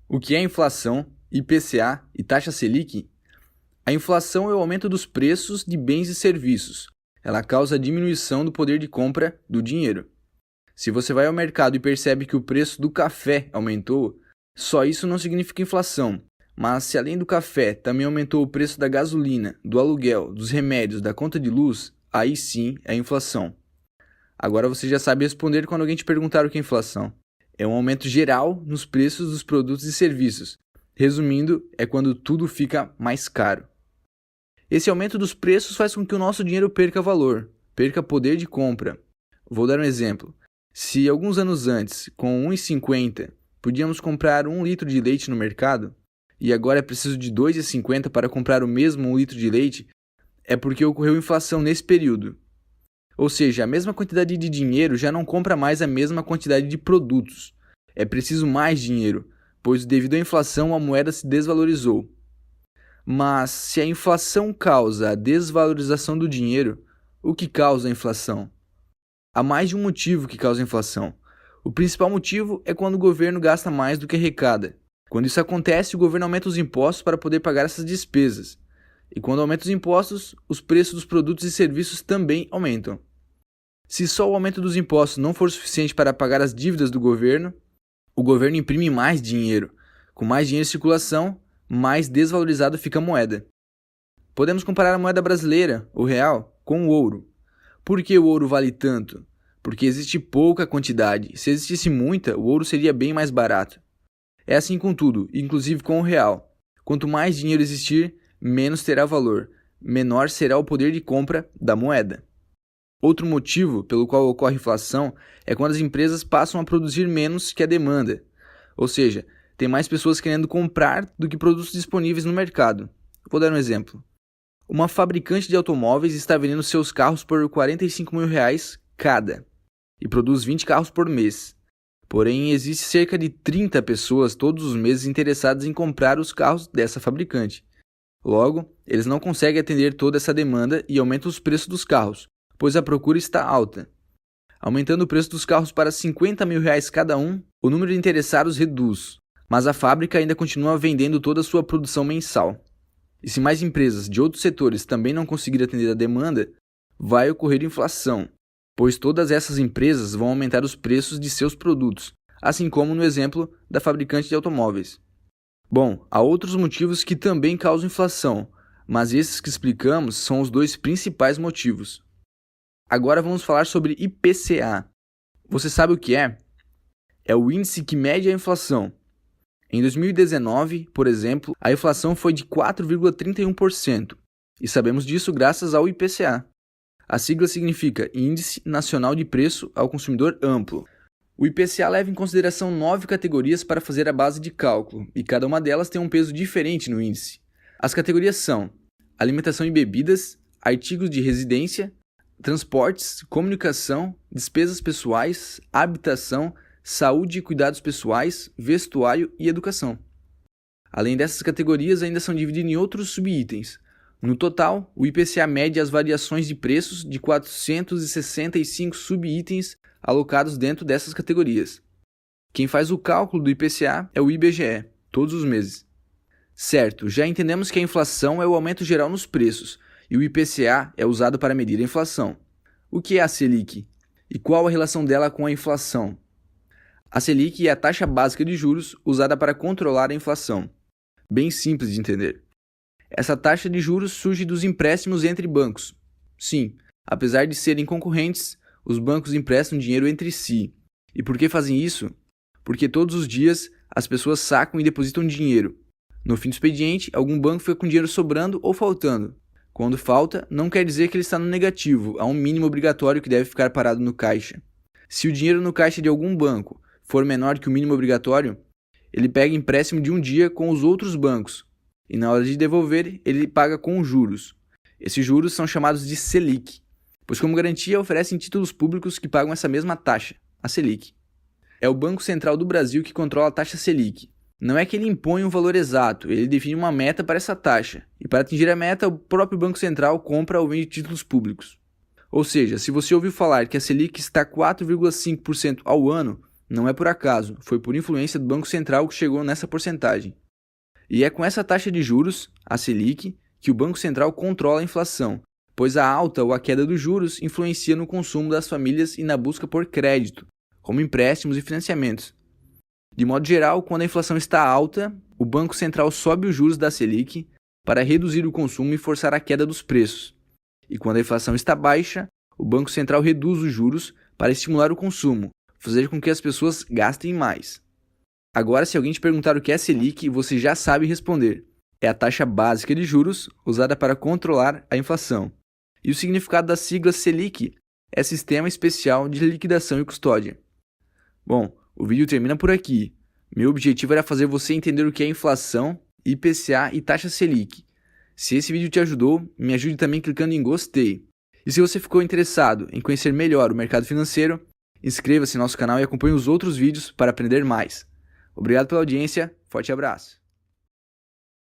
O que é inflação, IPCA e taxa Selic? A inflação é o aumento dos preços de bens e serviços. Ela causa a diminuição do poder de compra do dinheiro. Se você vai ao mercado e percebe que o preço do café aumentou, só isso não significa inflação. Mas se além do café também aumentou o preço da gasolina, do aluguel, dos remédios, da conta de luz, aí sim é inflação. Agora você já sabe responder quando alguém te perguntar o que é inflação. É um aumento geral nos preços dos produtos e serviços. Resumindo, é quando tudo fica mais caro. Esse aumento dos preços faz com que o nosso dinheiro perca valor, perca poder de compra. Vou dar um exemplo. Se alguns anos antes, com R$ 1,50, podíamos comprar 1 litro de leite no mercado, e agora é preciso de R$ 2,50 para comprar o mesmo 1 litro de leite, é porque ocorreu inflação nesse período. Ou seja, a mesma quantidade de dinheiro já não compra mais a mesma quantidade de produtos. É preciso mais dinheiro, pois devido à inflação a moeda se desvalorizou. Mas se a inflação causa a desvalorização do dinheiro, o que causa a inflação? Há mais de um motivo que causa a inflação. O principal motivo é quando o governo gasta mais do que arrecada. Quando isso acontece, o governo aumenta os impostos para poder pagar essas despesas. E quando aumenta os impostos, os preços dos produtos e serviços também aumentam. Se só o aumento dos impostos não for suficiente para pagar as dívidas do governo, o governo imprime mais dinheiro. Com mais dinheiro em circulação, mais desvalorizado fica a moeda. Podemos comparar a moeda brasileira, o real, com o ouro. Por que o ouro vale tanto? Porque existe pouca quantidade. Se existisse muita, o ouro seria bem mais barato. É assim com tudo, inclusive com o real. Quanto mais dinheiro existir, menos terá valor. Menor será o poder de compra da moeda. Outro motivo pelo qual ocorre inflação é quando as empresas passam a produzir menos que a demanda. Ou seja, tem mais pessoas querendo comprar do que produtos disponíveis no mercado. Vou dar um exemplo. Uma fabricante de automóveis está vendendo seus carros por R$ 45 mil cada e produz 20 carros por mês. Porém, existe cerca de 30 pessoas todos os meses interessadas em comprar os carros dessa fabricante. Logo, eles não conseguem atender toda essa demanda e aumentam os preços dos carros, pois a procura está alta. Aumentando o preço dos carros para R$ 50 mil cada um, o número de interessados reduz, mas a fábrica ainda continua vendendo toda a sua produção mensal. E se mais empresas de outros setores também não conseguirem atender a demanda, vai ocorrer inflação, pois todas essas empresas vão aumentar os preços de seus produtos, assim como no exemplo da fabricante de automóveis. Bom, há outros motivos que também causam inflação, mas esses que explicamos são os dois principais motivos. Agora vamos falar sobre IPCA. Você sabe o que é? É o índice que mede a inflação. Em 2019, por exemplo, a inflação foi de 4,31%, e sabemos disso graças ao IPCA. A sigla significa Índice Nacional de Preço ao Consumidor Amplo. O IPCA leva em consideração 9 categorias para fazer a base de cálculo, e cada uma delas tem um peso diferente no índice. As categorias são alimentação e bebidas, artigos de residência, transportes, comunicação, despesas pessoais, habitação, saúde e cuidados pessoais, vestuário e educação. Além dessas categorias, ainda são divididas em outros subitens. No total, o IPCA mede as variações de preços de 465 subitens alocados dentro dessas categorias. Quem faz o cálculo do IPCA é o IBGE, todos os meses. Certo, já entendemos que a inflação é o aumento geral nos preços, e o IPCA é usado para medir a inflação. O que é a Selic? E qual a relação dela com a inflação? A Selic é a taxa básica de juros usada para controlar a inflação. Bem simples de entender. Essa taxa de juros surge dos empréstimos entre bancos. Sim, apesar de serem concorrentes, os bancos emprestam dinheiro entre si. E por que fazem isso? Porque todos os dias as pessoas sacam e depositam dinheiro. No fim do expediente, algum banco fica com dinheiro sobrando ou faltando. Quando falta, não quer dizer que ele está no negativo, há um mínimo obrigatório que deve ficar parado no caixa. Se o dinheiro no caixa de algum banco for menor que o mínimo obrigatório, ele pega empréstimo de um dia com os outros bancos, e na hora de devolver, ele paga com juros. Esses juros são chamados de Selic, pois como garantia oferecem títulos públicos que pagam essa mesma taxa, a Selic. É o Banco Central do Brasil que controla a taxa Selic. Não é que ele impõe um valor exato, ele define uma meta para essa taxa, e para atingir a meta, o próprio Banco Central compra ou vende títulos públicos. Ou seja, se você ouviu falar que a Selic está 4,5% ao ano, Não é por acaso, foi por influência do Banco Central que chegou nessa porcentagem. E é com essa taxa de juros, a Selic, que o Banco Central controla a inflação, pois a alta ou a queda dos juros influencia no consumo das famílias e na busca por crédito, como empréstimos e financiamentos. De modo geral, quando a inflação está alta, o Banco Central sobe os juros da Selic para reduzir o consumo e forçar a queda dos preços. E quando a inflação está baixa, o Banco Central reduz os juros para estimular o consumo, fazer com que as pessoas gastem mais. Agora, se alguém te perguntar o que é Selic, você já sabe responder. É a taxa básica de juros usada para controlar a inflação. E o significado da sigla Selic é Sistema Especial de Liquidação e Custódia. Bom, o vídeo termina por aqui. Meu objetivo era fazer você entender o que é inflação, IPCA e taxa Selic. Se esse vídeo te ajudou, me ajude também clicando em gostei. E se você ficou interessado em conhecer melhor o mercado financeiro, inscreva-se no nosso canal e acompanhe os outros vídeos para aprender mais. Obrigado pela audiência, forte abraço!